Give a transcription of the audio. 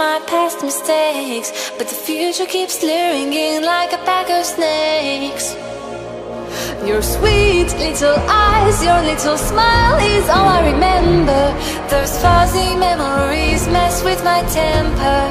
my past mistakes, but the future keeps luring in like a pack of snakes. Your sweet little eyes, your little smile is all I remember. Those fuzzy memories mess with my temper.